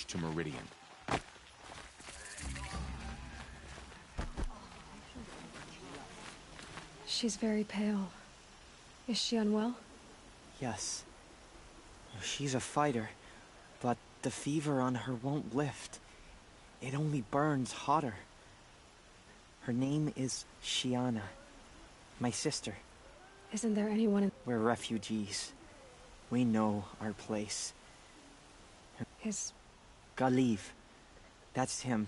march to Meridian. She's very pale. Is she unwell? Yes. She's a fighter, but the fever on her won't lift. It only burns hotter. Her name is Shiana, my sister. Isn't there anyone in... We're refugees. We know our place. Is... Galiv. That's him.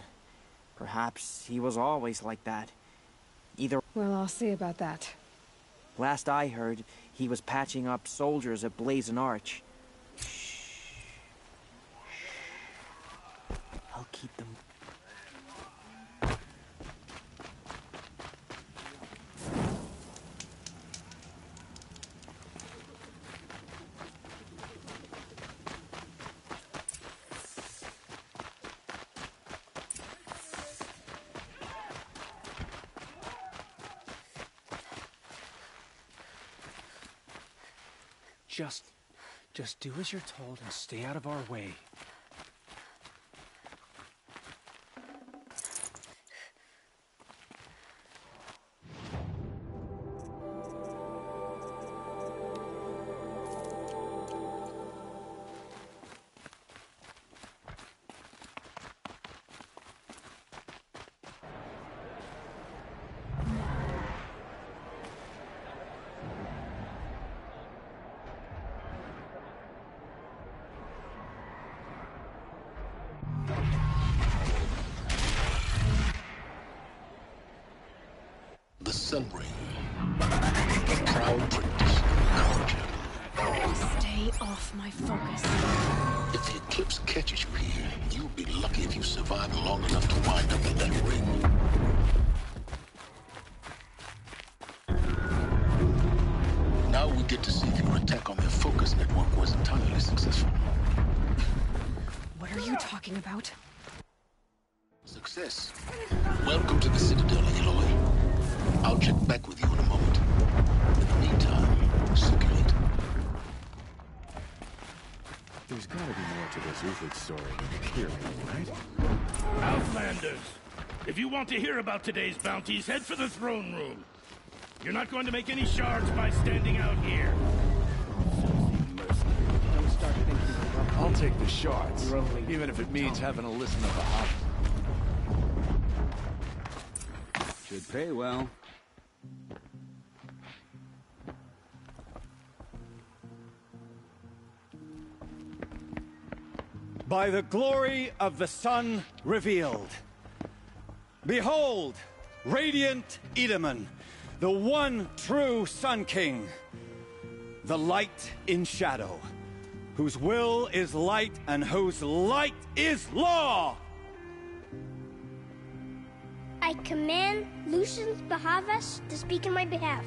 Perhaps he was always like that. Either... Well, I'll see about that. Last I heard, he was patching up soldiers at Blazon Arch. I'll keep them. Just do as you're told and stay out of our way. The Sun Ring, a proud tradition of culture. Stay off my focus. If the eclipse catches you here, you'll be lucky if you survive long enough to wind up in that ring. Now we get to see if your attack on their focus network was entirely successful. What are you talking about? Success. Welcome to the Citadel, Aloy. I'll check back with you in a moment. In the meantime, circulate. There's gotta be more to this Uthid story than appearing, right? Outlanders! If you want to hear about today's bounties, head for the throne room. You're not going to make any shards by standing out here. Don't start thinking I'll take the shards, even if it means having to listen to the Hobbit. Should pay well. By the glory of the sun revealed. Behold, radiant Edaman, the one true Sun King. The light in shadow, whose will is light and whose light is law. I command Lucius Bahavas to speak in my behalf.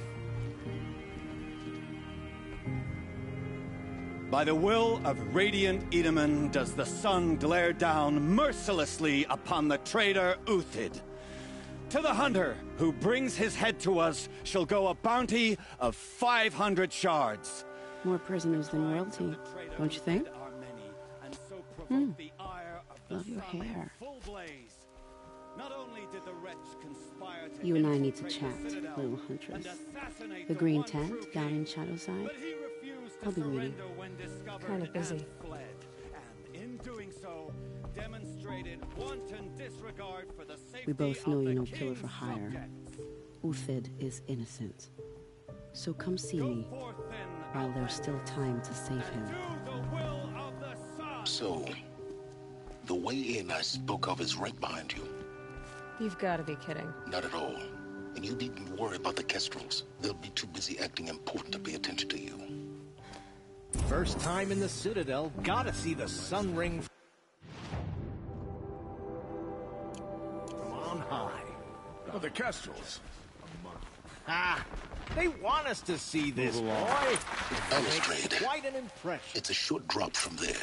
By the will of radiant Edaman does the sun glare down mercilessly upon the traitor Uthid. To the hunter who brings his head to us shall go a bounty of 500 shards. More prisoners than royalty, don't you think? Love your hair. You and I need to chat, little huntress. The green tent down in Shadowside. I'll be waiting. Kind of busy. We both know you're no killer for hire. Uthid is innocent. So come see me while there's still time to save him. So, the way in I spoke of is right behind you. You've got to be kidding. Not at all. And you needn't worry about the Kestrels. They'll be too busy acting important to pay attention to you. First time in the Citadel, gotta see the Sun Ring from on high. Oh, the Kestrels. Ah, they want us to see this, boy. Balustrade. Quite an impression. It's a short drop from there.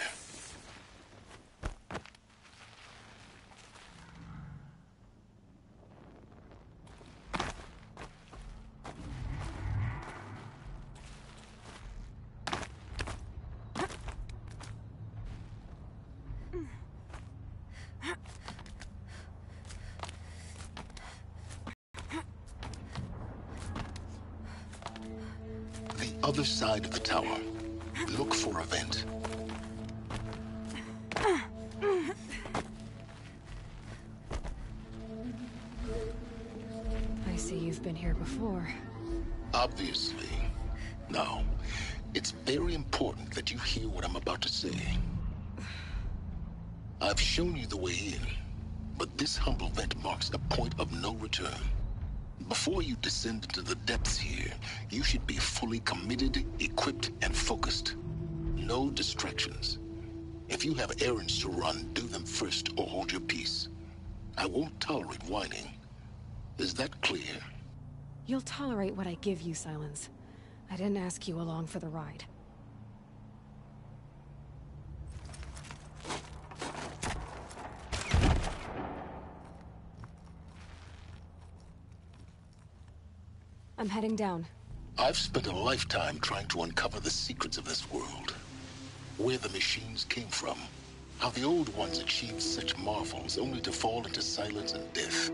other side of the tower. Look for a vent. I see you've been here before. Obviously. Now, it's very important that you hear what I'm about to say. I've shown you the way in, but this humble vent marks a point of no return. Before you descend into the depths here, you should be fully committed, equipped, and focused. No distractions. If you have errands to run, do them first or hold your peace. I won't tolerate whining. Is that clear? You'll tolerate what I give you, Silence. I didn't ask you along for the ride. I'm heading down. I've spent a lifetime trying to uncover the secrets of this world. Where the machines came from. How the old ones achieved such marvels only to fall into silence and death.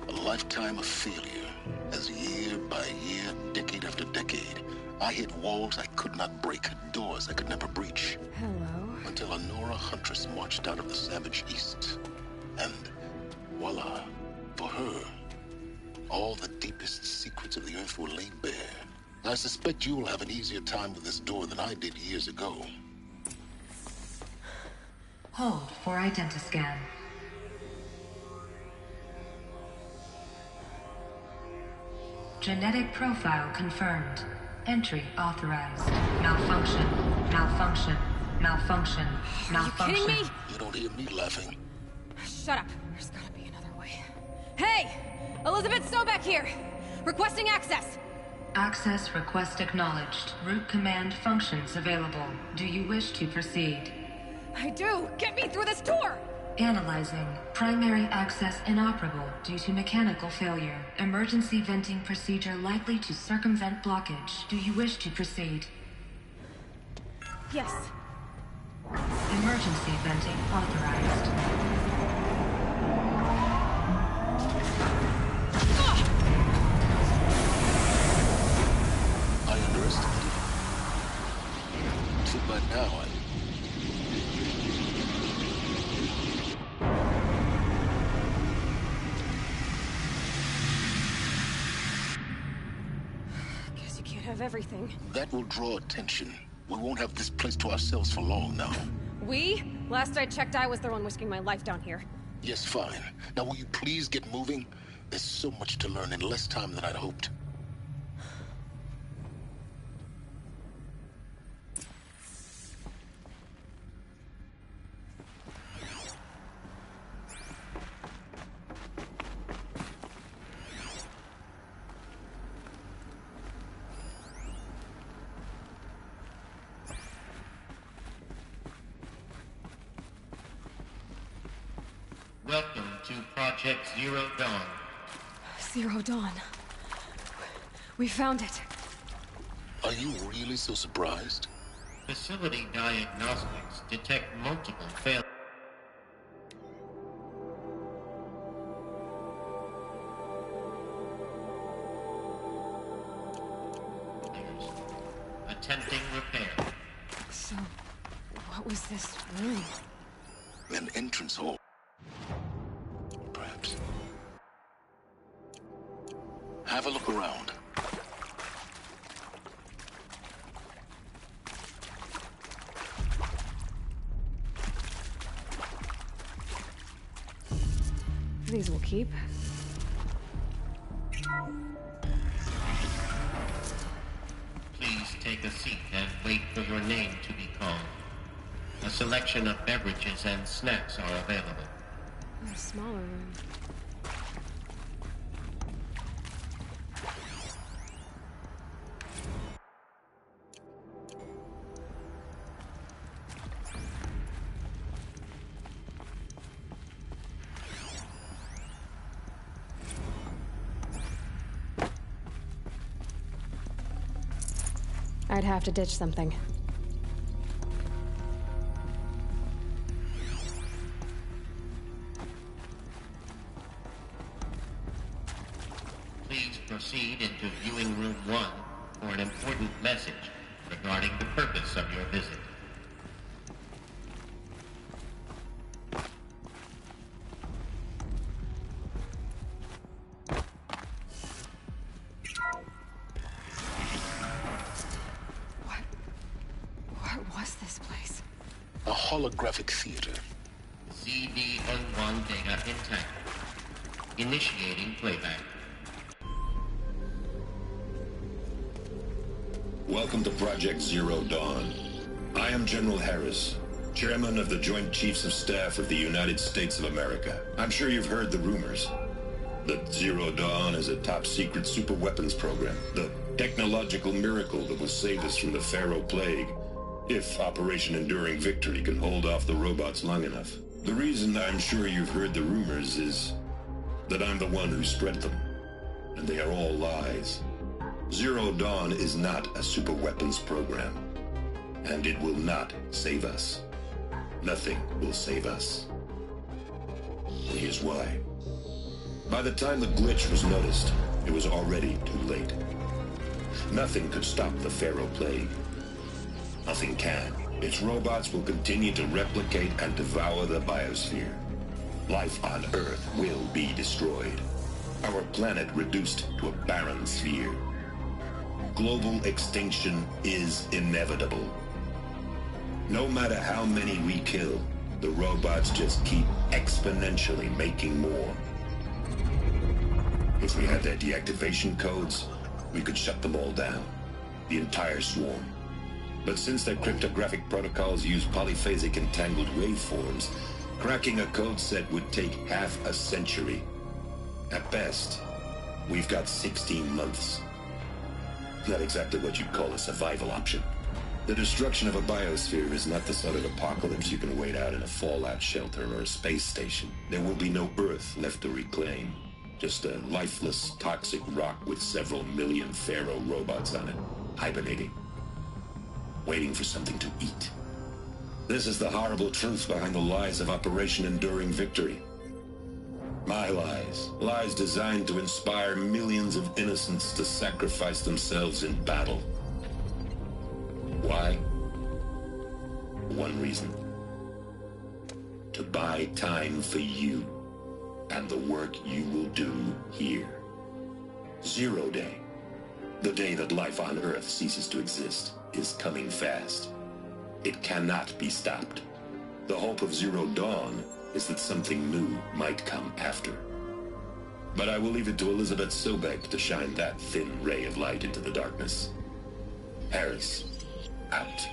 A lifetime of failure, as year by year, decade after decade, I hit walls I could not break, doors I could never breach. Hello. Until a Nora huntress marched out of the savage east. And voila, for her, all the deepest secrets of the earth were laid bare. I suspect you'll have an easier time with this door than I did years ago. Hold for identiscan. Genetic profile confirmed. Entry authorized. Malfunction. Malfunction. Malfunction. Malfunction. Are you kidding me? You don't hear me laughing. Shut up. There's gotta be another way. Hey! Elizabeth Sobeck here! Requesting access! Access request acknowledged. Root command functions available. Do you wish to proceed? I do! Get me through this door! Analyzing. Primary access inoperable due to mechanical failure. Emergency venting procedure likely to circumvent blockage. Do you wish to proceed? Yes. Emergency venting authorized. I underestimated. Too bad now Guess you can't have everything. That will draw attention. We won't have this place to ourselves for long now. We? Last I checked, I was the one risking my life down here. Yes, fine. Now will you please get moving? There's so much to learn in less time than I'd hoped. Welcome to Project Zero Dawn. Zero Dawn. We found it. Are you really so surprised? Facility diagnostics detect multiple failures. Attempting repair. So, what was this room? An entrance hall. Perhaps. Have a look around. These will keep. Please take a seat and wait for your name to be called. A selection of beverages and snacks are available. A smaller room. I'd have to ditch something. Please proceed into viewing room 1 for an important message. regarding the purpose of your visit. What was this place? A holographic theater. CDN1 data intact. Initiating playback. Welcome to Project Zero Dawn. I am General Harris, Chairman of the Joint Chiefs of Staff of the United States of America. I'm sure you've heard the rumors that Zero Dawn is a top-secret superweapons program, the technological miracle that will save us from the Pharaoh Plague, if Operation Enduring Victory can hold off the robots long enough. The reason I'm sure you've heard the rumors is that I'm the one who spread them, and they are all lies. Zero Dawn is not a superweapons program, and it will not save us. Nothing will save us. And here's why. By the time the glitch was noticed, it was already too late. Nothing could stop the Pharaoh Plague. Nothing can. Its robots will continue to replicate and devour the biosphere. Life on Earth will be destroyed. Our planet reduced to a barren sphere. Global extinction is inevitable. No matter how many we kill, the robots just keep exponentially making more. If we had their deactivation codes, we could shut them all down. The entire swarm. But since their cryptographic protocols use polyphasic entangled waveforms, cracking a code set would take half a century. At best, we've got 16 months. Not exactly what you'd call a survival option. The destruction of a biosphere is not the sort of apocalypse you can wait out in a fallout shelter or a space station. There will be no Earth left to reclaim. Just a lifeless, toxic rock with several million Pharaoh robots on it, hibernating. Waiting for something to eat. This is the horrible truth behind the lies of Operation Enduring Victory. My lies. Lies designed to inspire millions of innocents to sacrifice themselves in battle. Why? One reason. To buy time for you and the work you will do here. Zero Day. The day that life on Earth ceases to exist is coming fast. It cannot be stopped. The hope of Zero Dawn is that something new might come after. But I will leave it to Elizabeth Sobek to shine that thin ray of light into the darkness. Harris, out.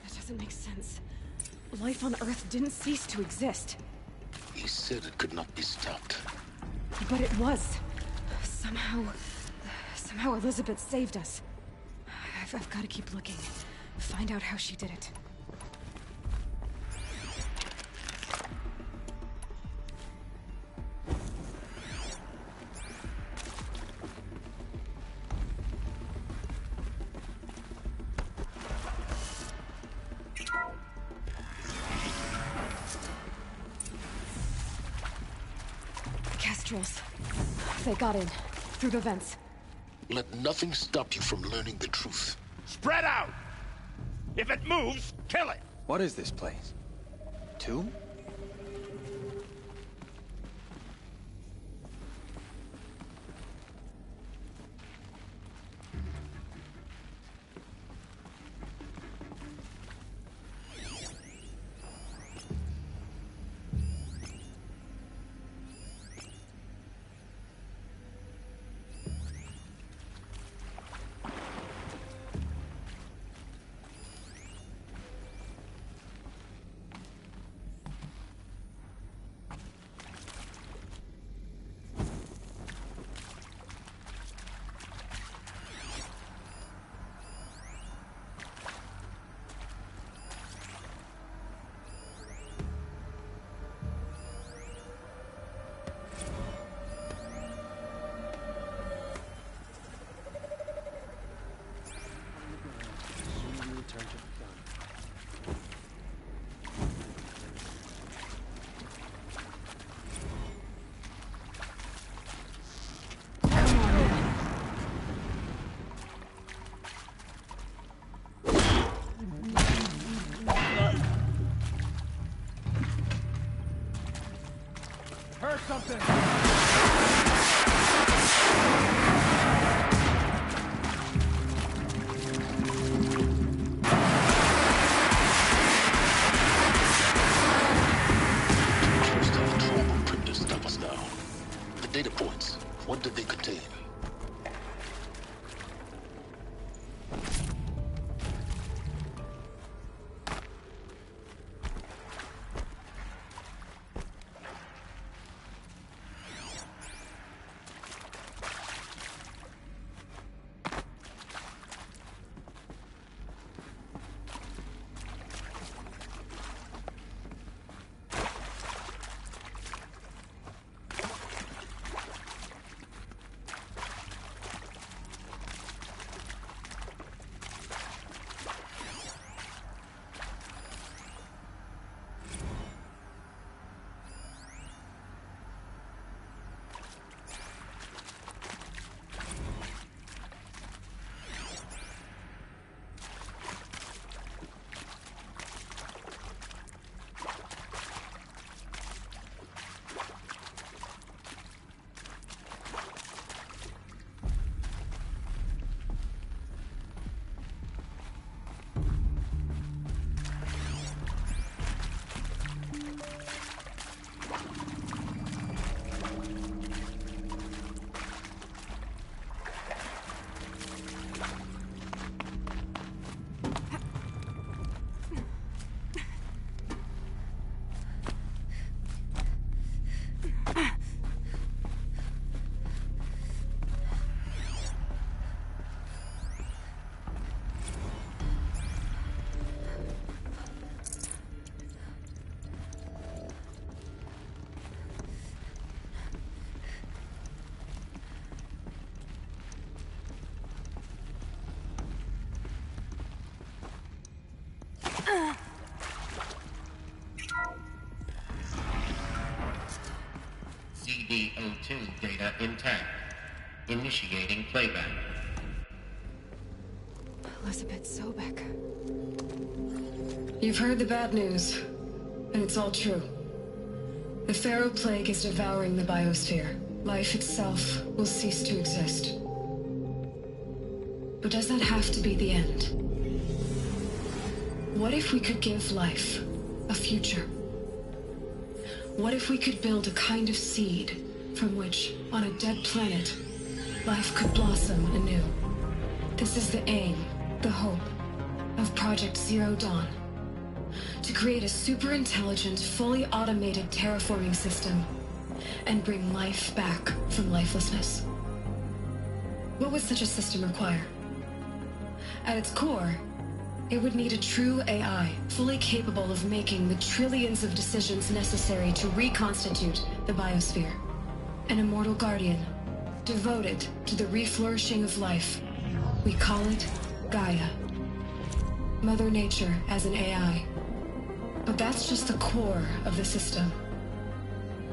That doesn't make sense. Life on Earth didn't cease to exist. He said it could not be stopped. But it was. Somehow Elizabeth saved us. I've got to keep looking. Find out how she did it. Kestrels. They got in. Through the vents. Let nothing stop you from learning the truth. Spread out! If it moves, kill it! What is this place? Tomb? Heard something! Data points. What did they contain? CD02 data intact. Initiating playback. Elizabeth Sobek. You've heard the bad news, and it's all true. The Pharaoh Plague is devouring the biosphere. Life itself will cease to exist. But does that have to be the end? What if we could give life a future? What if we could build a kind of seed from which, on a dead planet, life could blossom anew? This is the aim, the hope, of Project Zero Dawn. To create a super-intelligent, fully automated terraforming system and bring life back from lifelessness. What would such a system require? At its core, it would need a true AI, fully capable of making the trillions of decisions necessary to reconstitute the biosphere. An immortal guardian, devoted to the reflourishing of life. We call it Gaia. Mother Nature as an AI. But that's just the core of the system.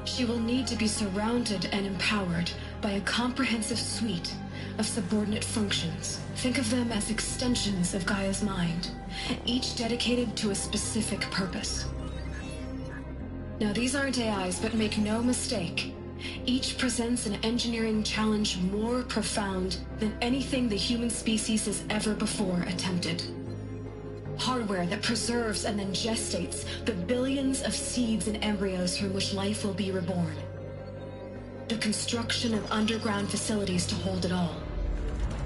She will need to be surrounded and empowered by a comprehensive suite of subordinate functions. Think of them as extensions of Gaia's mind, each dedicated to a specific purpose. Now, these aren't AIs, but make no mistake, each presents an engineering challenge more profound than anything the human species has ever before attempted. Hardware that preserves and then gestates the billions of seeds and embryos from which life will be reborn. The construction of underground facilities to hold it all.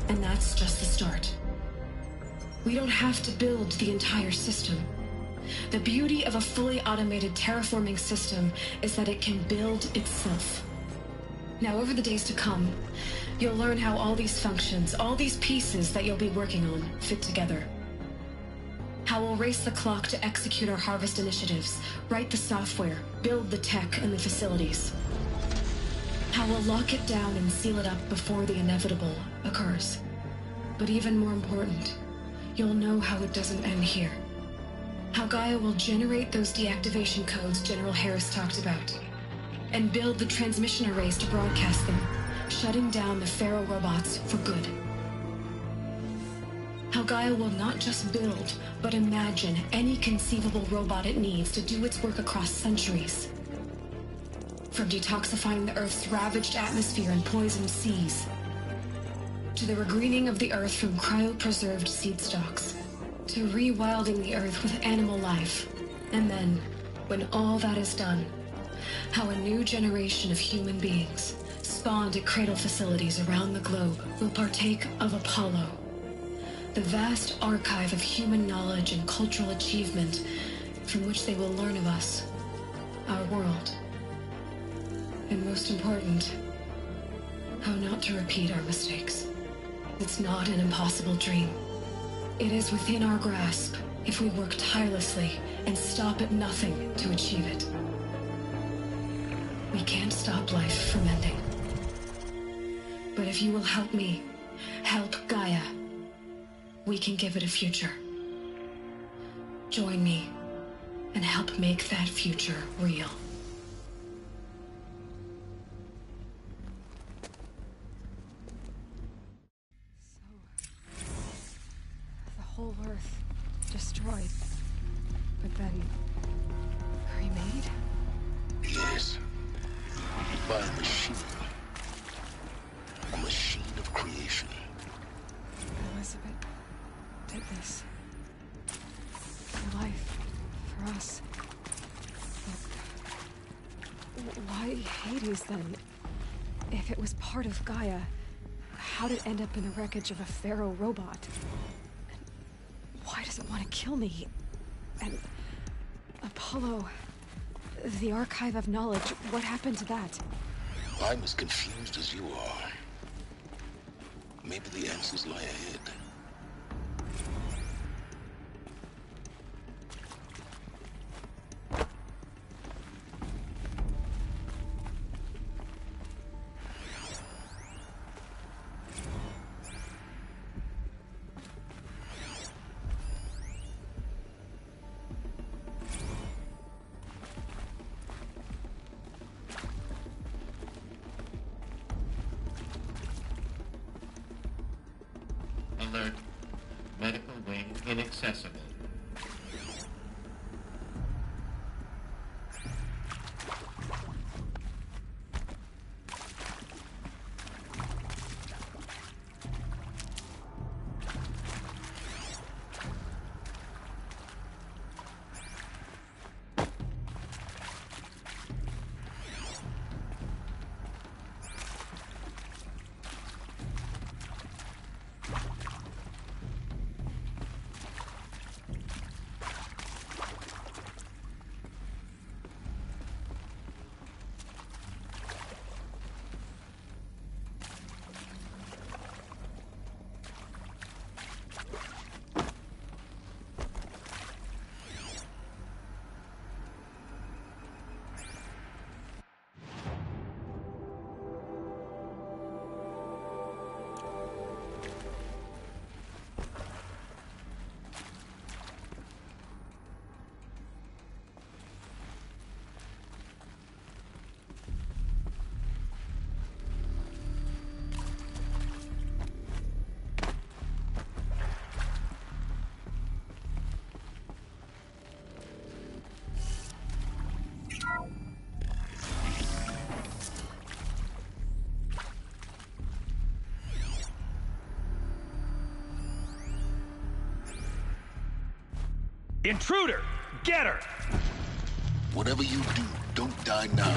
And that's just the start. We don't have to build the entire system. The beauty of a fully automated terraforming system is that it can build itself. Now, over the days to come, you'll learn how all these functions, all these pieces that you'll be working on, fit together. How we'll race the clock to execute our harvest initiatives, write the software, build the tech and the facilities. How we'll lock it down and seal it up before the inevitable occurs. But even more important, you'll know how it doesn't end here. How Gaia will generate those deactivation codes General Harris talked about, and build the transmission arrays to broadcast them, shutting down the Pharaoh robots for good. How Gaia will not just build, but imagine any conceivable robot it needs to do its work across centuries. From detoxifying the Earth's ravaged atmosphere and poisoned seas, to the regreening of the Earth from cryopreserved seed stalks, to rewilding the Earth with animal life. And then, when all that is done, how a new generation of human beings, spawned at cradle facilities around the globe, will partake of Apollo, the vast archive of human knowledge and cultural achievement from which they will learn of us, our world, and most important, how not to repeat our mistakes. It's not an impossible dream. It is within our grasp if we work tirelessly and stop at nothing to achieve it. We can't stop life from ending. But if you will help me, help Gaia, we can give it a future. Join me and help make that future real. The whole Earth destroyed, but then remade? Yes. By a machine. A machine of creation. Elizabeth did this. For life. For us. But why Hades then? If it was part of Gaia, how did it end up in the wreckage of a pharaoh robot? And why does it want to kill me? And Apollo, the archive of knowledge, what happened to that? I'm as confused as you are. Maybe the answers lie ahead. Alert. Medical wing inaccessible. Intruder! Get her! Whatever you do, don't die now.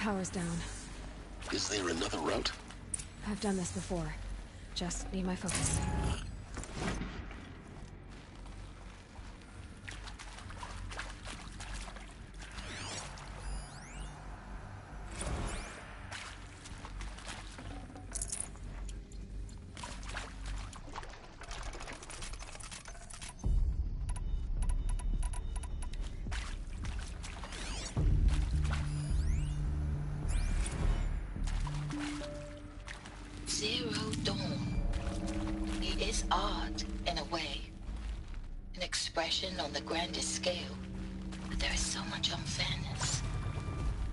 power's down. Is there another route? I've done this before. Just need my focus. Zero Dawn. It is art, in a way. An expression on the grandest scale. But there is so much unfairness.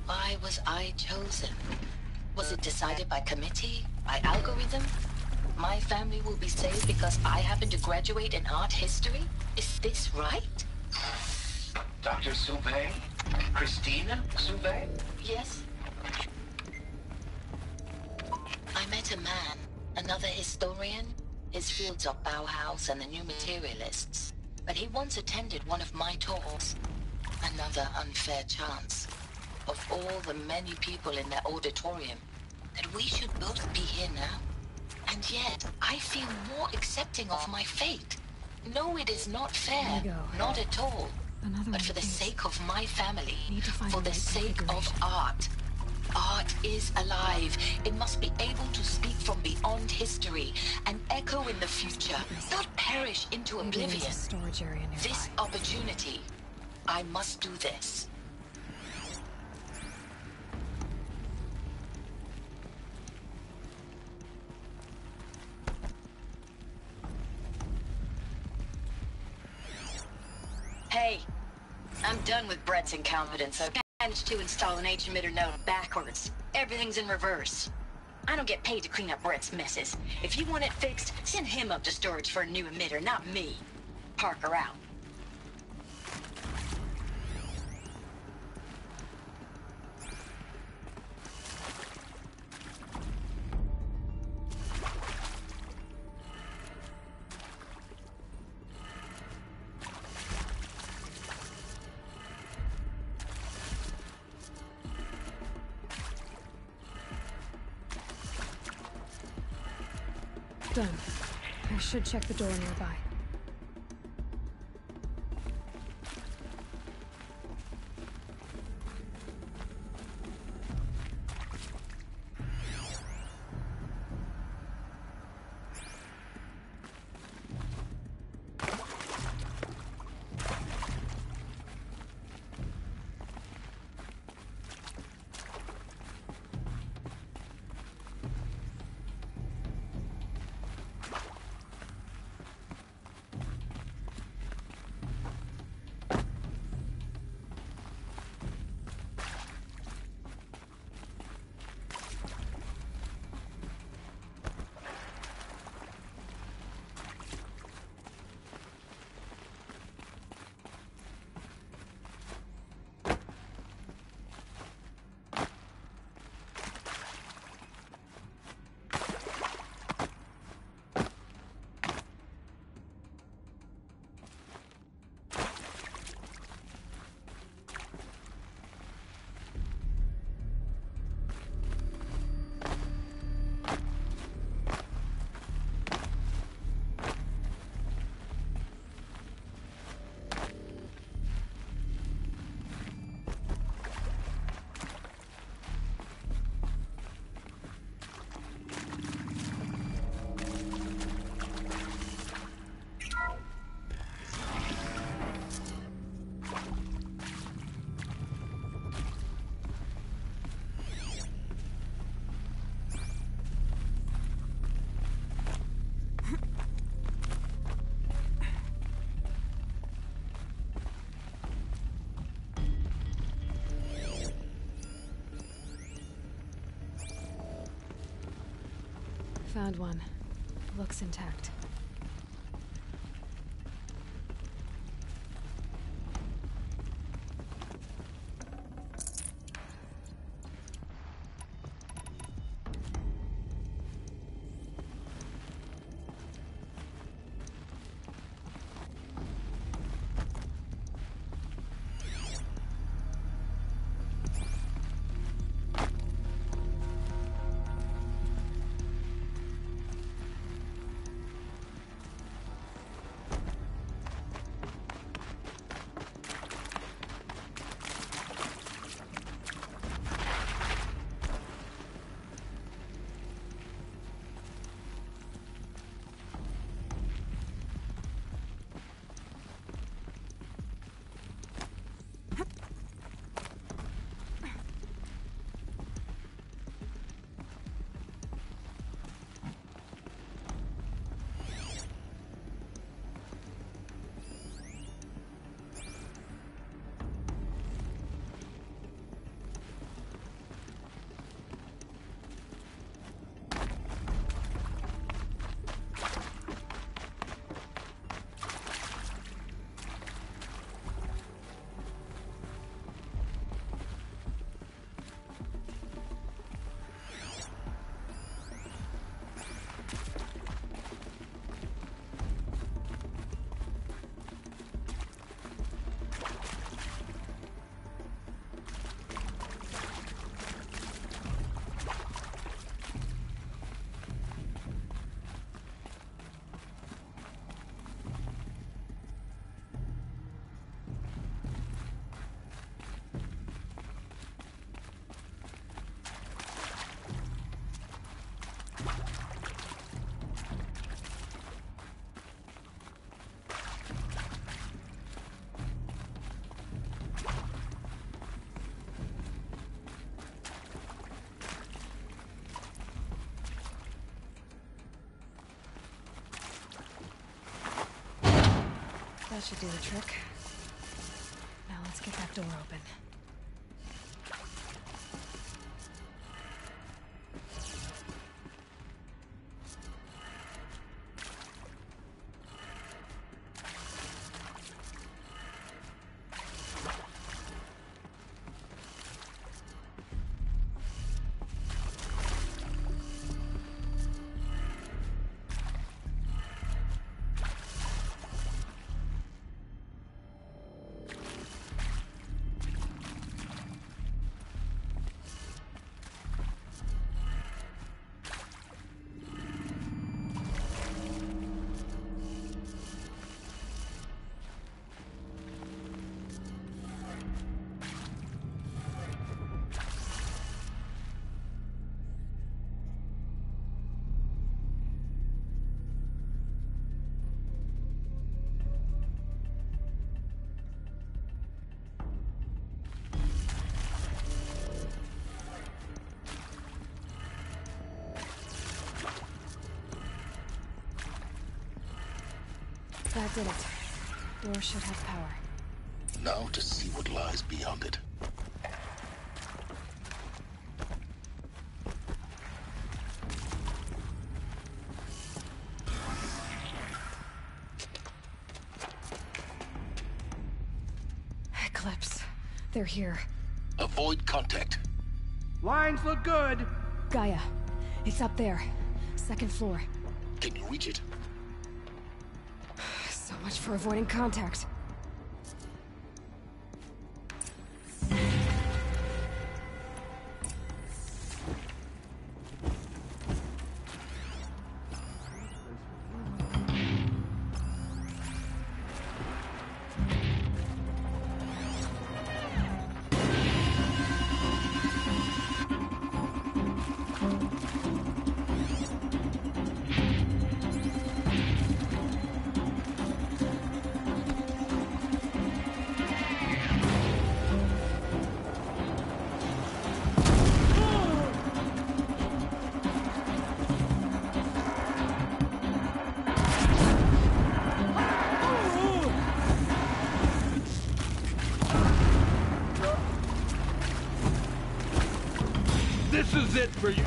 Why was I chosen? Was it decided by committee? By algorithm? My family will be saved because I happen to graduate in art history? Is this right? Dr. Soubet? Christina Soubet? Yes. I met a man, another historian. His fields are Bauhaus and the New Materialists. But he once attended one of my talks. Another unfair chance. Of all the many people in that auditorium, that we should both be here now. And yet, I feel more accepting of my fate. No, it is not fair. Not at all. But for the sake of my family, for the sake of art. Art is alive. It must be able to speak from beyond history and echo in the future, not perish into oblivion. This opportunity, I must do this. Hey, I'm done with Brett's incompetence. I've managed to install an H-emitter node backwards. Everything's in reverse. I don't get paid to clean up Brett's messes. If you want it fixed, send him up to storage for a new emitter, not me. Parker out. Done. I should check the door nearby. Found one. Looks intact. That should do the trick. Now let's get that door open. That did it. Door should have power. Now to see what lies beyond it. Eclipse. They're here. Avoid contact. Lines look good. Gaia. It's up there. Second floor. Can you reach it? So much for avoiding contact. This is it for you.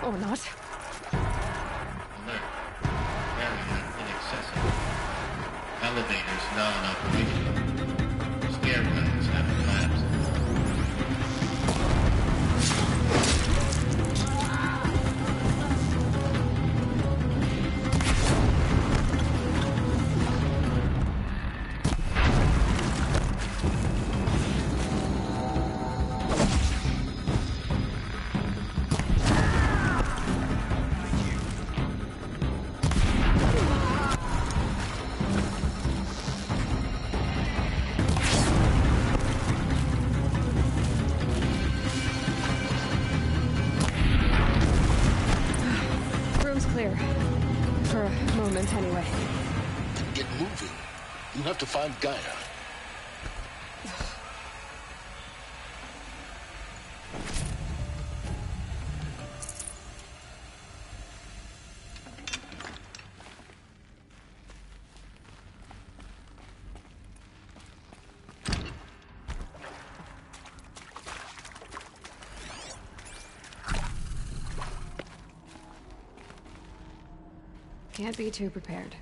Or not. Alert. Area inaccessible. Elevators non-operational. Stairwells have collapsed. Clear. For a moment, anyway. Get moving. You have to find Gaia. Can't be too prepared.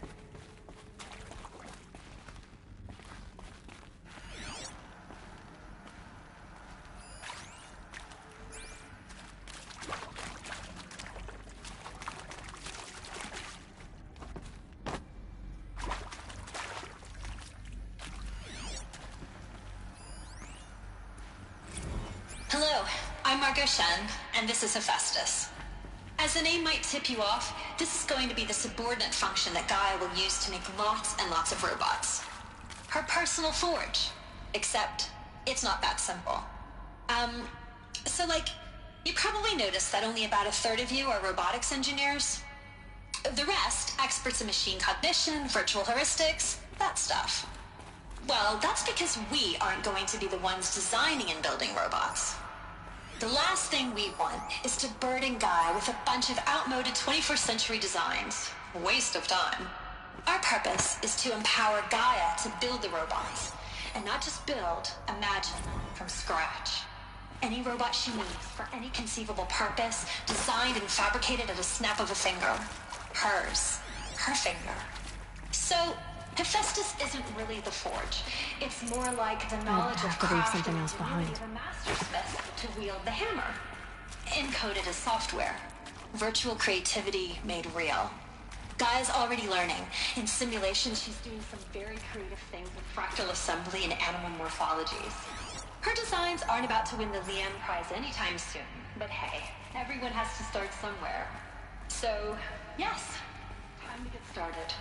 And this is Hephaestus. As the name might tip you off, this is going to be the subordinate function that Gaia will use to make lots and lots of robots. Her personal forge. Except, it's not that simple. You probably noticed that only about a third of you are robotics engineers. The rest, experts in machine cognition, virtual heuristics, that stuff. Well, that's because we aren't going to be the ones designing and building robots. The last thing we want is to burden Gaia with a bunch of outmoded 21st century designs. Waste of time. Our purpose is to empower Gaia to build the robots. And not just build, imagine, from scratch. Any robot she needs for any conceivable purpose, designed and fabricated at a snap of a finger. Hers. Her finger. So, Hephaestus isn't really the forge. It's more like the knowledge of craft something else behind. Of a mastersmith to wield the hammer. Encoded as software. Virtual creativity made real. Gaia's already learning. In simulation, she's doing some very creative things with fractal assembly and animal morphologies. Her designs aren't about to win the Liam Prize anytime soon. But hey, everyone has to start somewhere. So, yes, time to get started.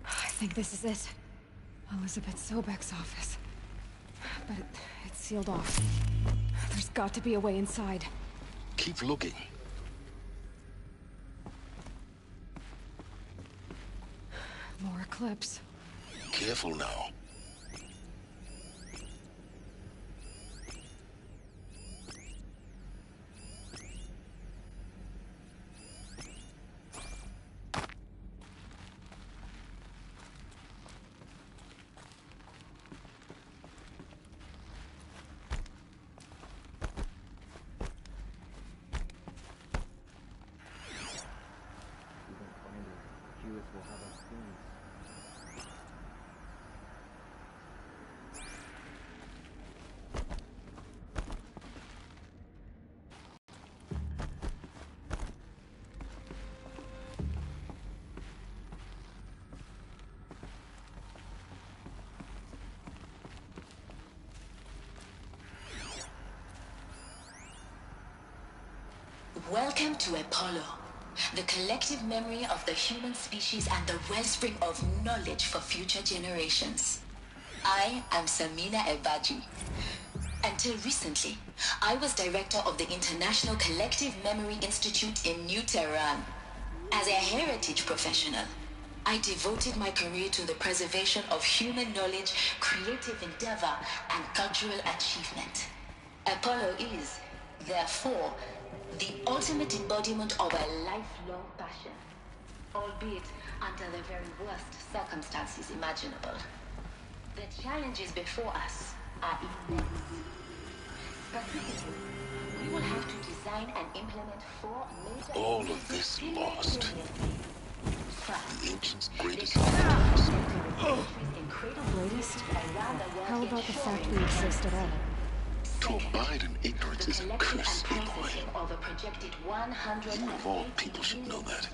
I think this is it. Elizabeth Sobek's office. But it's sealed off. There's got to be a way inside. Keep looking. More Eclipse. Careful now. Welcome to Apollo, the collective memory of the human species and the wellspring of knowledge for future generations. I am Samina Ebaji. Until recently, I was director of the International Collective Memory Institute in New Tehran. As a heritage professional, I devoted my career to the preservation of human knowledge, creative endeavor, and cultural achievement. Apollo is, therefore, the ultimate embodiment of a lifelong passion, albeit under the very worst circumstances imaginable. The challenges before us are immense. Specifically, we will have to design and implement 4 major... All of this lost. The ancients' greatest... Greatest? How about the fact we exist at all? To abide in ignorance is a curse, Aloy. You of all people should know that.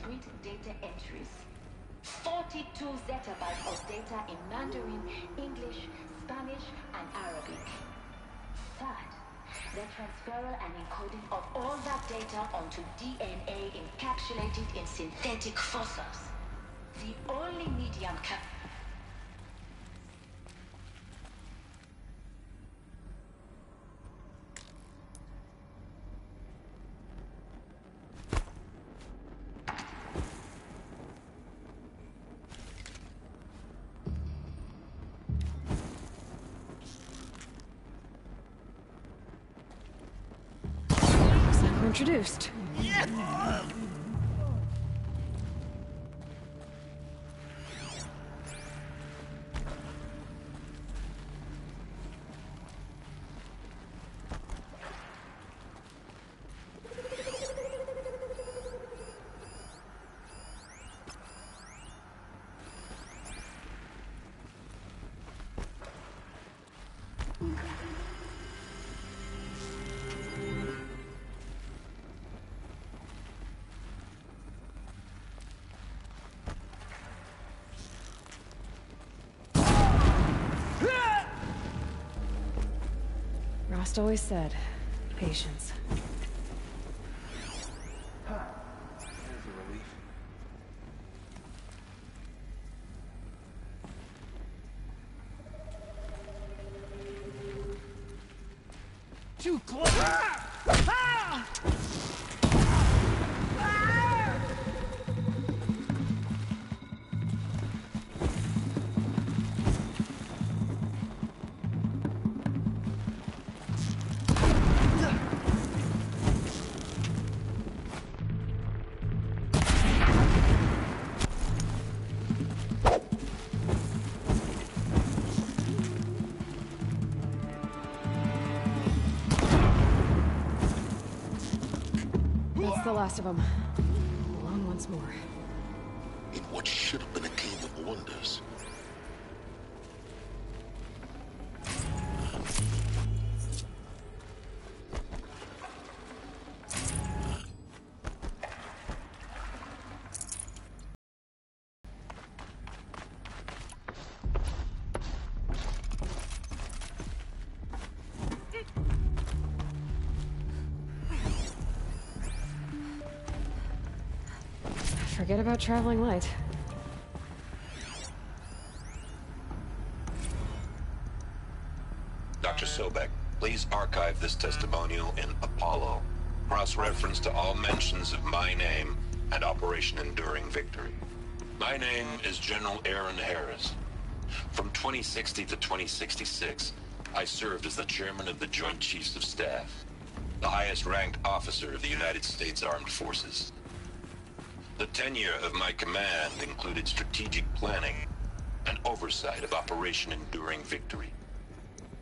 42 zettabytes of data in Mandarin, English, Spanish, and Arabic. Third, The transferal and encoding of all that data onto DNA encapsulated in synthetic fossils. The only medium introduced. Rost always said, patience. There's a relief. Too close! Ah! That's the last of them. Alone once more. In what should have been a cave of wonders. Forget about traveling light. Dr. Sobek, please archive this testimonial in Apollo. Cross-reference to all mentions of my name and Operation Enduring Victory. My name is General Aaron Harris. From 2060 to 2066, I served as the chairman of the Joint Chiefs of Staff, the highest-ranked officer of the United States Armed Forces. The tenure of my command included strategic planning and oversight of Operation Enduring Victory,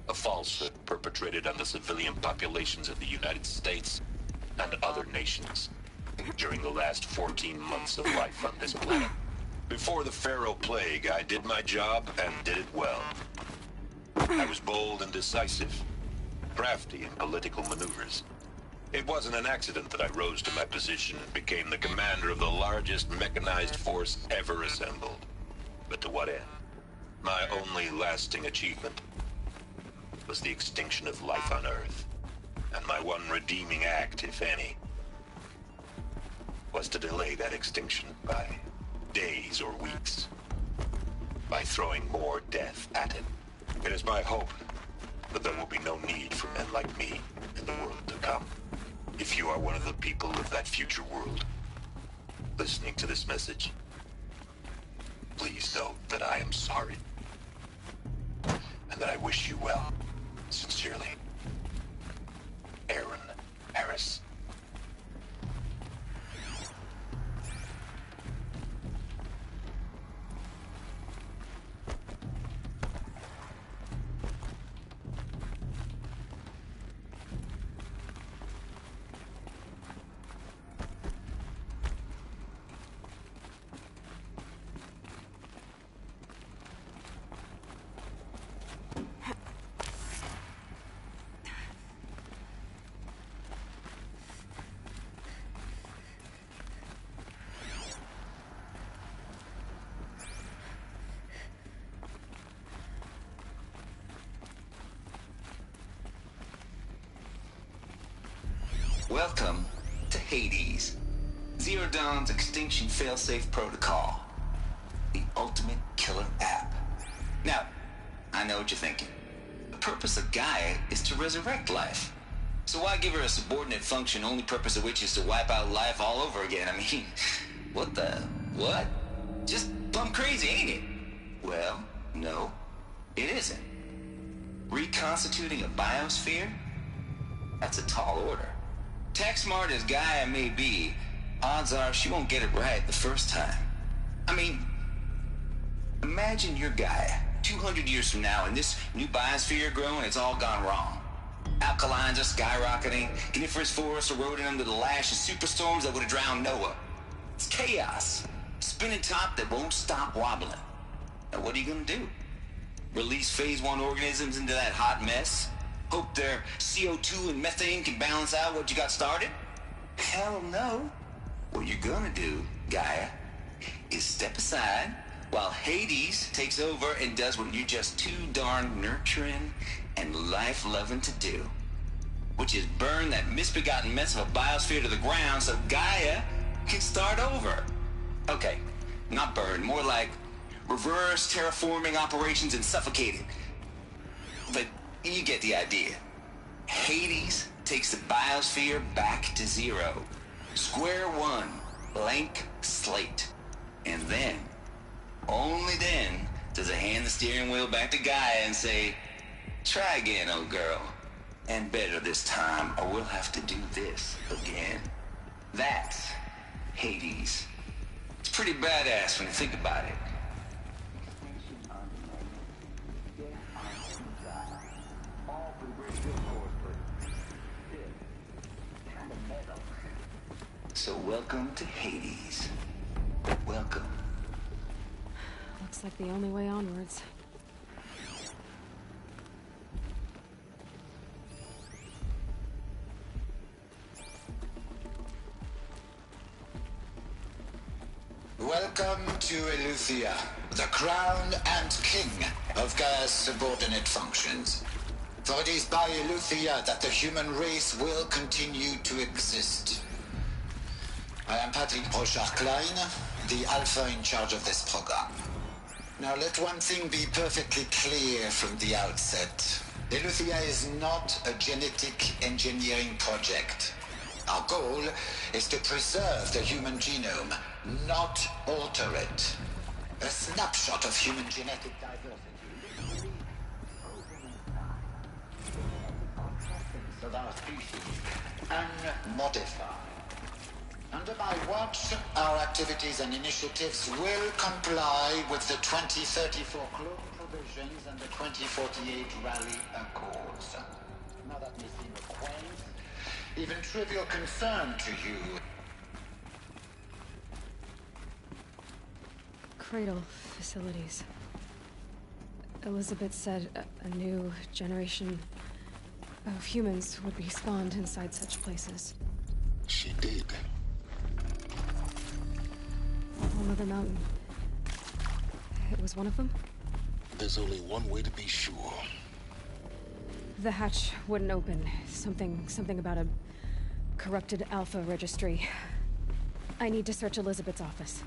a falsehood perpetrated on the civilian populations of the United States and other nations during the last 14 months of life on this planet. Before the Pharaoh Plague, I did my job and did it well. I was bold and decisive, crafty in political maneuvers. It wasn't an accident that I rose to my position and became the commander of the largest mechanized force ever assembled. But to what end? My only lasting achievement was the extinction of life on Earth. And my one redeeming act, if any, was to delay that extinction by days or weeks, by throwing more death at it. It is my hope that there will be no need for men like me in the world to come. If you are one of the people of that future world listening to this message, please know that I am sorry and that I wish you well. Sincerely, Aaron Harris. Welcome to Hades, Zero Dawn's extinction failsafe protocol. The ultimate killer app. Now, I know what you're thinking. The purpose of Gaia is to resurrect life. So why give her a subordinate function, only purpose of which is to wipe out life all over again? I mean, what? Just plumb crazy, ain't it? Well, no, it isn't. Reconstituting a biosphere? That's a tall order. Tech smart as Gaia may be, odds are she won't get it right the first time. I mean, imagine you're Gaia, 200 years from now, and this new biosphere growing, it's all gone wrong. Alkalines are skyrocketing, coniferous forests eroding under the lash of superstorms that would have drowned Noah. It's chaos. Spinning top that won't stop wobbling. Now what are you gonna do? Release phase 1 organisms into that hot mess? Hope their CO2 and methane can balance out what you got started? Hell no. What you're gonna do, Gaia, is step aside while Hades takes over and does what you're just too darn nurturing and life-loving to do, which is burn that misbegotten mess of a biosphere to the ground so Gaia can start over. Okay, not burn, more like reverse terraforming operations and suffocate it. But you get the idea. Hades takes the biosphere back to zero. Square one, blank slate. And then, only then, does it hand the steering wheel back to Gaia and say, try again, old girl. And better this time, or we'll have to do this again. That's Hades. It's pretty badass when you think about it. So welcome to Hades. Welcome. Looks like the only way onwards. Welcome to Eleuthia, the crown and king of Gaia's subordinate functions. For it is by Eleuthia that the human race will continue to exist. I am Patrick Brochard-Klein, the Alpha in charge of this program. Now let one thing be perfectly clear from the outset. Eleuthia is not a genetic engineering project. Our goal is to preserve the human genome, not alter it. A snapshot of human genetic diversity. Of our species, unmodified. Under my watch, our activities and initiatives will comply with the 2034 clone provisions and the 2048 Rally Accords. Now that may seem a quaint, even trivial concern to you. Cradle facilities. Elizabeth said a new generation of humans would be spawned inside such places. She did. Mother Mountain. It was one of them? There's only one way to be sure. The hatch wouldn't open. Something about a corrupted Alpha registry. I need to search Elizabeth's office.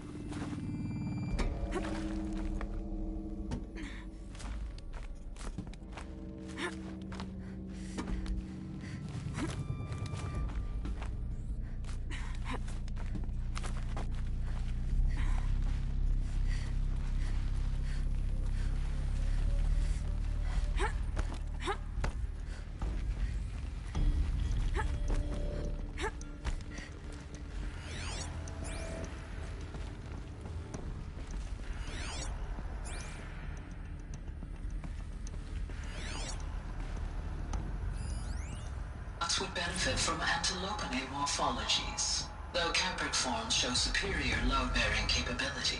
Would benefit from antilopinate morphologies, though Capric forms show superior load-bearing capability.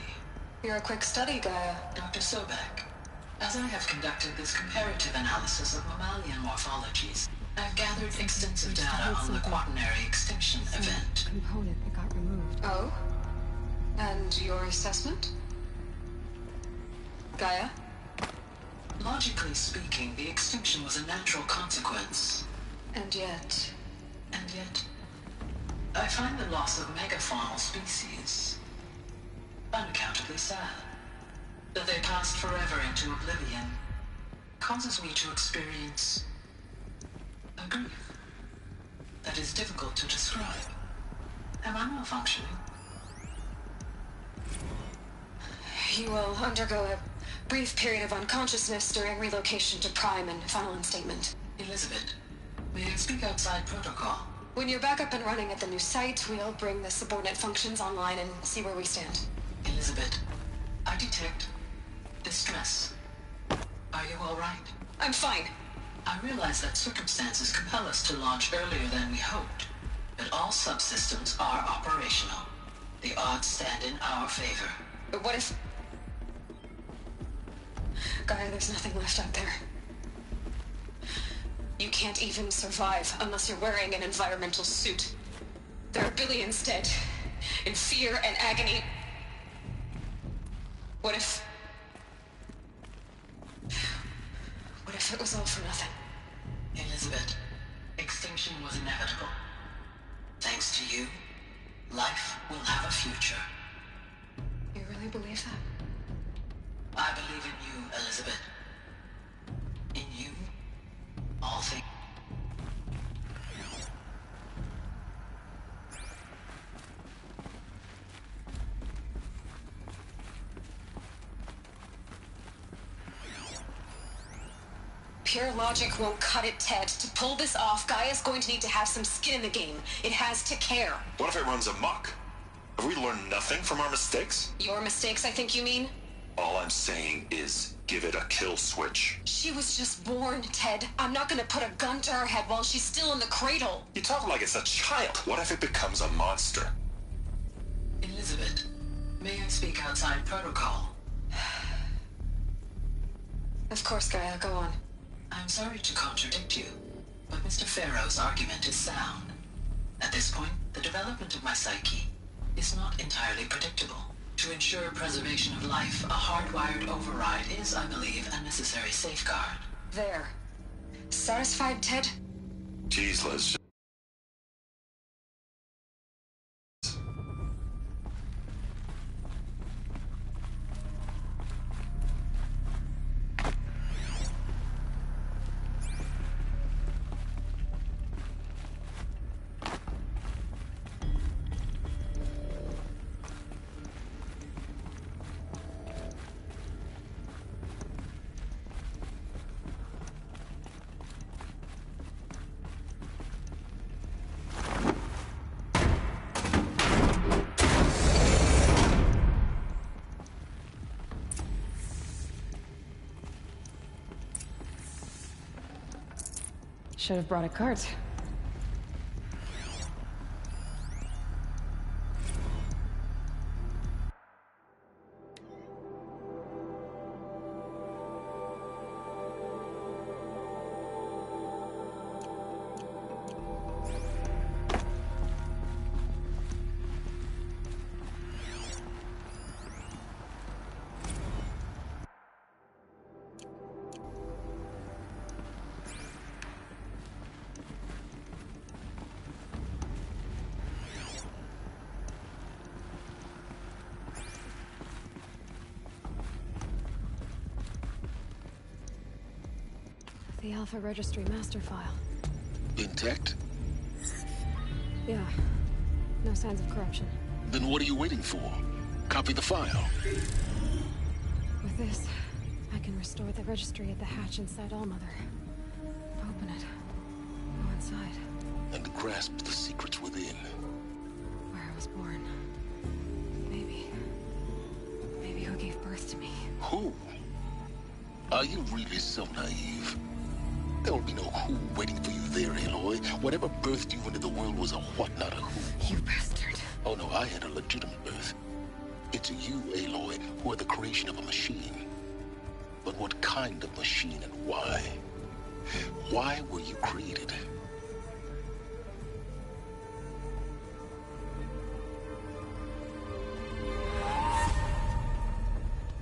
You're a quick study, Gaia. Dr. Sobek, as I have conducted this comparative analysis of mammalian morphologies, I've gathered extensive data on the quaternary extinction event. Component that got removed. Oh? And your assessment? Gaia? Logically speaking, the extinction was a natural consequence. And yet, I find the loss of megafaunal species unaccountably sad. That they passed forever into oblivion causes me to experience a grief that is difficult to describe. Am I malfunctioning? You will undergo a brief period of unconsciousness during relocation to Prime and final instatement. Elizabeth, may I speak outside protocol? When you're back up and running at the new site, we'll bring the subordinate functions online and see where we stand. Elizabeth, I detect distress. Are you all right? I'm fine. I realize that circumstances compel us to launch earlier than we hoped, but all subsystems are operational. The odds stand in our favor. But what if... Gaia, there's nothing left out there. You can't even survive unless you're wearing an environmental suit. There are billions dead, in fear and agony. What if it was all for nothing? Elizabeth, extinction was inevitable. Thanks to you, life will have a future. You really believe that? I believe in you, Elizabeth. In you, all things. Pure logic won't cut it, Ted. To pull this off, Gaia's going to need to have some skin in the game. It has to care. What if it runs amok? Have we learned nothing from our mistakes? Your mistakes, I think you mean? All I'm saying is, give it a kill switch. She was just born, Ted. I'm not gonna put a gun to her head while she's still in the cradle. You talk like it's a child. What if it becomes a monster? Elizabeth, may I speak outside protocol? Of course, Gaia, go on. I'm sorry to contradict you, but Mr. Farrow's argument is sound. At this point, the development of my psyche is not entirely predictable. To ensure preservation of life, a hardwired override is, I believe, a necessary safeguard. There. Satisfied, Ted? Jeez, Liz. Should have brought a cart. The Alpha Registry master file. Intact? Yeah. No signs of corruption. Then what are you waiting for? Copy the file. With this, I can restore the registry at the hatch inside Allmother. Open it. Go inside. And grasp the secrets within. Where I was born. Maybe who gave birth to me. Who? Are you really so naive? There will be no who waiting for you there, Aloy. Whatever birthed you into the world was a what, not a who. You bastard. Oh no, I had a legitimate birth. It's you, Aloy, who are the creation of a machine. But what kind of machine and why? Why were you created?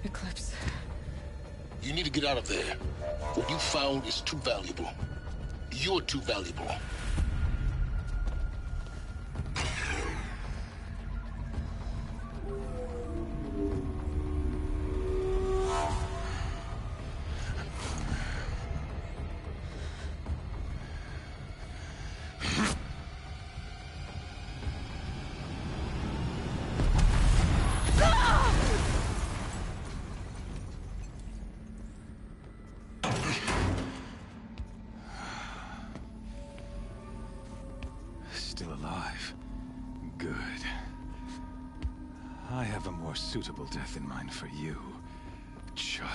Eclipse. You need to get out of there. What you found is too valuable. You're too valuable. Good. I have a more suitable death in mind for you, child.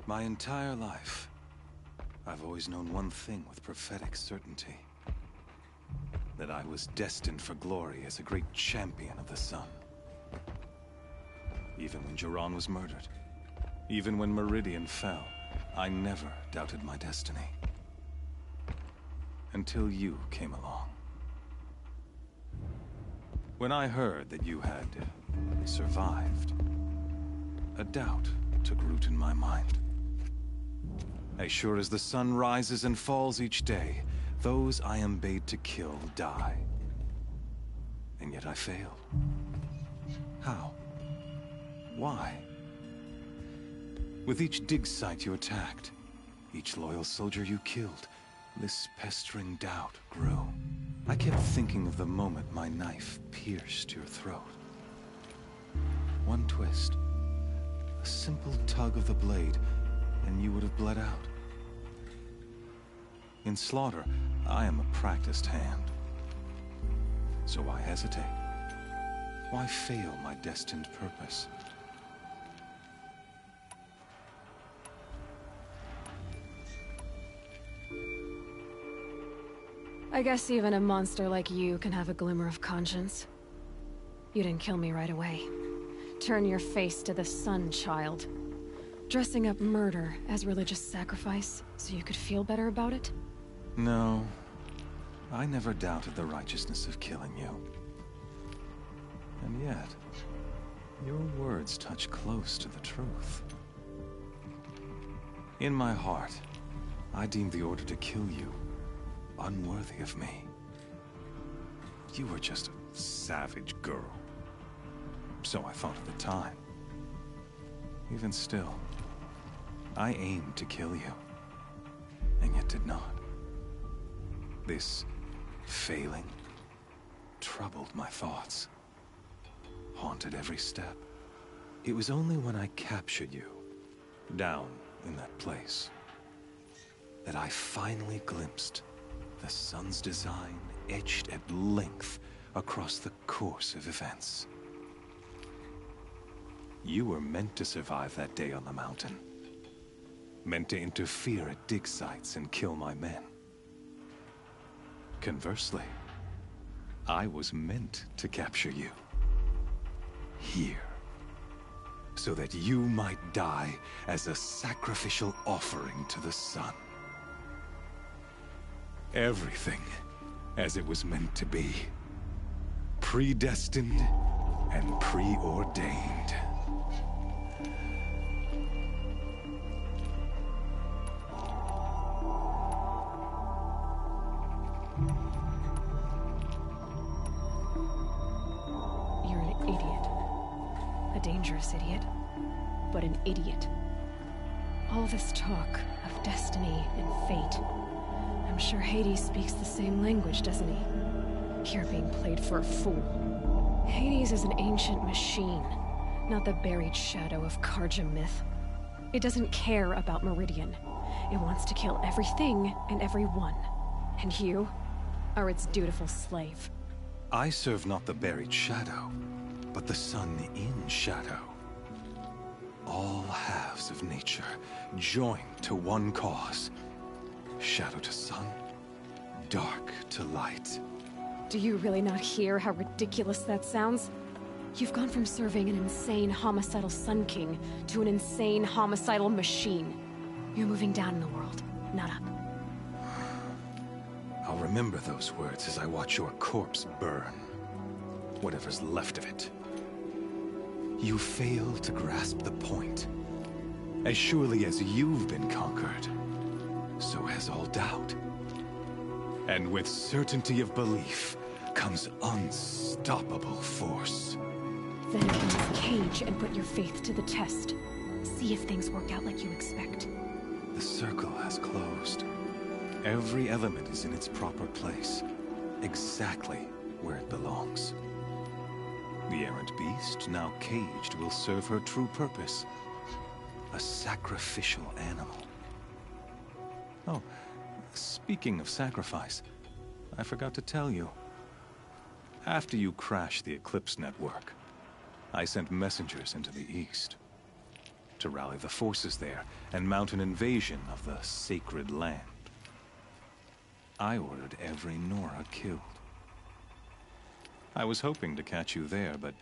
My entire life, I've always known one thing with prophetic certainty. That I was destined for glory as a great champion of the sun. Even when Jiran was murdered, even when Meridian fell, I never doubted my destiny. Until you came along. When I heard that you had survived, a doubt took root in my mind. As sure as the sun rises and falls each day, those I am bade to kill die. And yet I failed. How? Why? With each dig site you attacked, each loyal soldier you killed, this pestering doubt grew. I kept thinking of the moment my knife pierced your throat. One twist, a simple tug of the blade, and you would have bled out. In slaughter, I am a practiced hand. So why hesitate? Why fail my destined purpose? I guess even a monster like you can have a glimmer of conscience. You didn't kill me right away. Turn your face to the sun, child. Dressing up murder as religious sacrifice so you could feel better about it? No. I never doubted the righteousness of killing you. And yet, your words touch close to the truth. In my heart, I deemed the order to kill you unworthy of me. You were just a savage girl. So I thought at the time. Even still, I aimed to kill you, and yet did not. This failing troubled my thoughts, haunted every step. It was only when I captured you, down in that place, that I finally glimpsed the sun's design etched at length across the course of events. You were meant to survive that day on the mountain. Meant to interfere at dig sites and kill my men. Conversely, I was meant to capture you. Here. So that you might die as a sacrificial offering to the sun. Everything as it was meant to be. Predestined and preordained. You're an idiot. A dangerous idiot, but an idiot. All this talk of destiny and fate. I'm sure Hades speaks the same language, doesn't he? You're being played for a fool. Hades is an ancient machine, not the buried shadow of Karja myth. It doesn't care about Meridian. It wants to kill everything and everyone. And you are its dutiful slave. I serve not the buried shadow, but the sun in shadow. All halves of nature joined to one cause. Shadow to sun, dark to light. Do you really not hear how ridiculous that sounds? You've gone from serving an insane homicidal Sun King to an insane homicidal machine. You're moving down in the world, not up. I'll remember those words as I watch your corpse burn. Whatever's left of it. You fail to grasp the point. As surely as you've been conquered, so has all doubt. And with certainty of belief comes unstoppable force. Then enter this cage and put your faith to the test. See if things work out like you expect. The circle has closed. Every element is in its proper place. Exactly where it belongs. The errant beast, now caged, will serve her true purpose. A sacrificial animal. Oh, speaking of sacrifice, I forgot to tell you. After you crashed the Eclipse network, I sent messengers into the east to rally the forces there and mount an invasion of the sacred land. I ordered every Nora killed. I was hoping to catch you there, but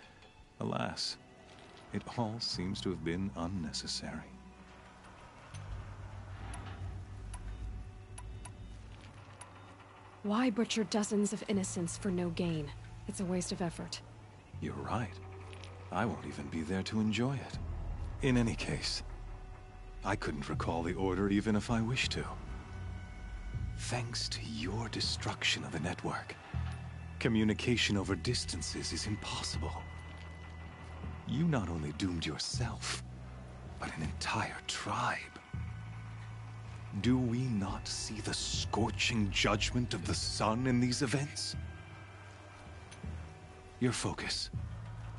alas, it all seems to have been unnecessary. Why butcher dozens of innocents for no gain? It's a waste of effort. You're right. I won't even be there to enjoy it. In any case, I couldn't recall the order even if I wished to. Thanks to your destruction of the network, communication over distances is impossible. You not only doomed yourself, but an entire tribe. Do we not see the scorching judgment of the sun in these events? Your focus.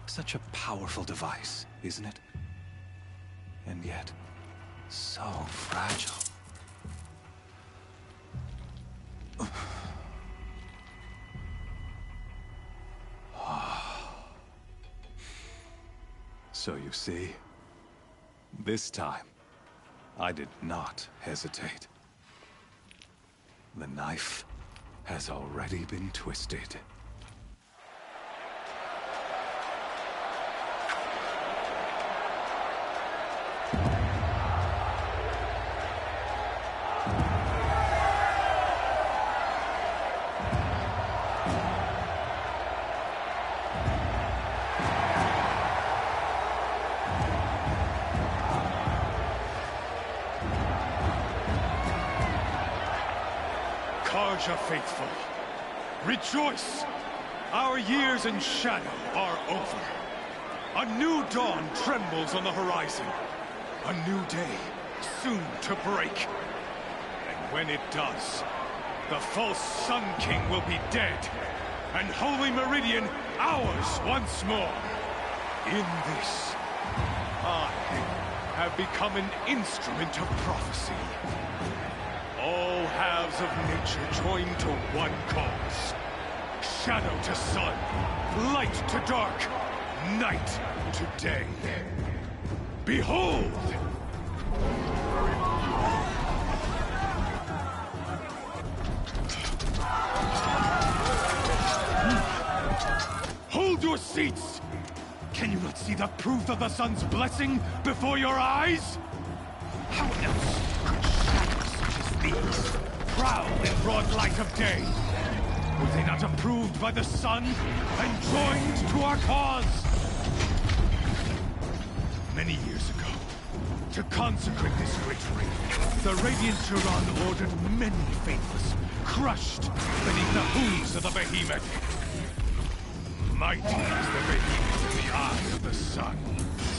Such a powerful device, isn't it? And yet, so fragile. So you see, this time, I did not hesitate. The knife has already been twisted. Karja faithful, rejoice! Our years in shadow are over. A new dawn trembles on the horizon. A new day soon to break. And when it does, the false Sun King will be dead, and Holy Meridian ours once more. In this, I have become an instrument of prophecy. All halves of nature join to one cause. Shadow to sun, light to dark, night to day. Behold! Hold your seats! Can you not see the proof of the sun's blessing before your eyes? How else could shadows such as these prowl in broad light of day? Were they not approved by the sun and joined to our cause? Many years ago, to consecrate this great ring, the Radiant Turan ordered many faithless, crushed beneath the hooves of the behemoth. Mighty is the behemoth in the eye of the sun,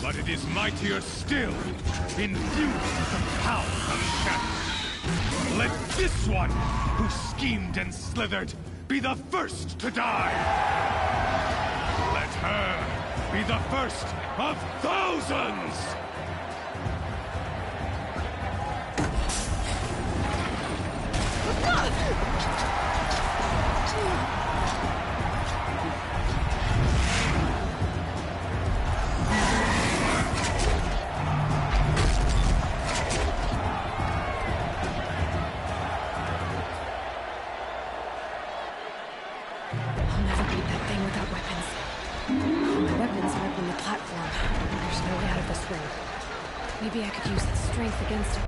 but it is mightier still, infused with the power of shadow. Let this one, who schemed and slithered, be the first to die! Let her be the first of thousands! Maybe I could use its strength against it.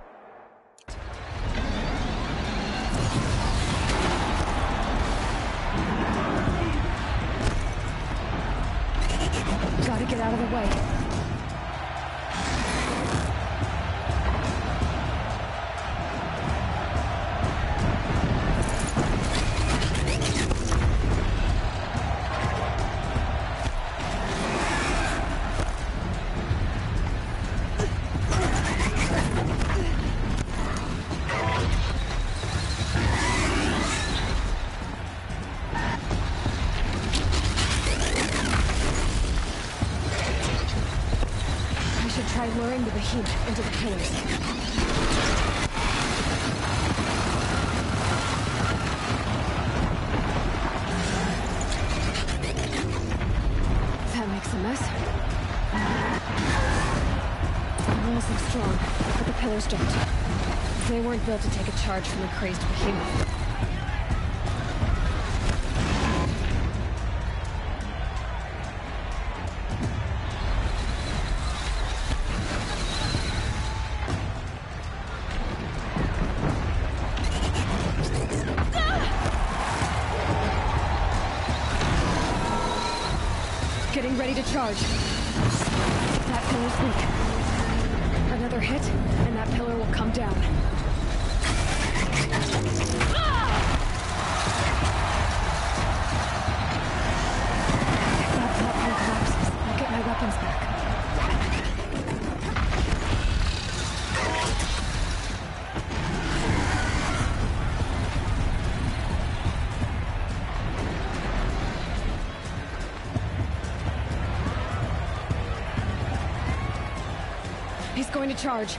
Gotta get out of the way. behemoth into the pillars. That makes a mess. The walls look strong, but the pillars don't. They weren't built to take a charge from a crazed behemoth. Getting ready to charge. That pillar's weak. Another hit, and that pillar will come down. If that platform collapses, I'll get my weapons back. He's going to charge.